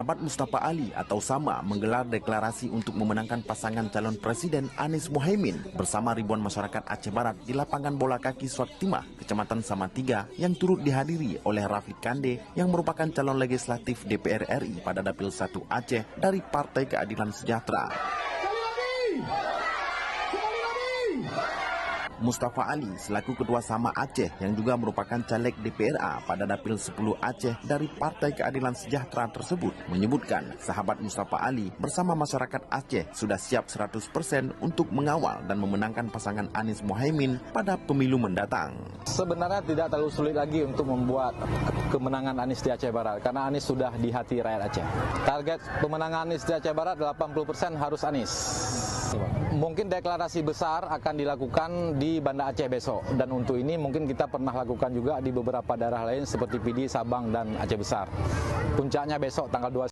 Sahabat Mustafa Ali atau Sama menggelar deklarasi untuk memenangkan pasangan calon presiden Anies Mohaimin bersama ribuan masyarakat Aceh Barat di lapangan bola kaki Suat Timah, Kecamatan Samatiga, yang turut dihadiri oleh Rafiq Kande yang merupakan calon legislatif DPR RI pada Dapil 1 Aceh dari Partai Keadilan Sejahtera. Mustafa Ali selaku Ketua Sama Aceh yang juga merupakan caleg DPRA pada Dapil 10 Aceh dari Partai Keadilan Sejahtera tersebut menyebutkan sahabat Mustafa Ali bersama masyarakat Aceh sudah siap 100% untuk mengawal dan memenangkan pasangan Anies Mohaimin pada pemilu mendatang. Sebenarnya tidak terlalu sulit lagi untuk membuat kemenangan Anies di Aceh Barat karena Anies sudah di hati rakyat Aceh. Target pemenangan Anies di Aceh Barat 80% harus Anies. Mungkin deklarasi besar akan dilakukan di Banda Aceh besok, dan untuk ini mungkin kita pernah lakukan juga di beberapa daerah lain seperti Pidi, Sabang, dan Aceh Besar. Puncaknya besok tanggal 2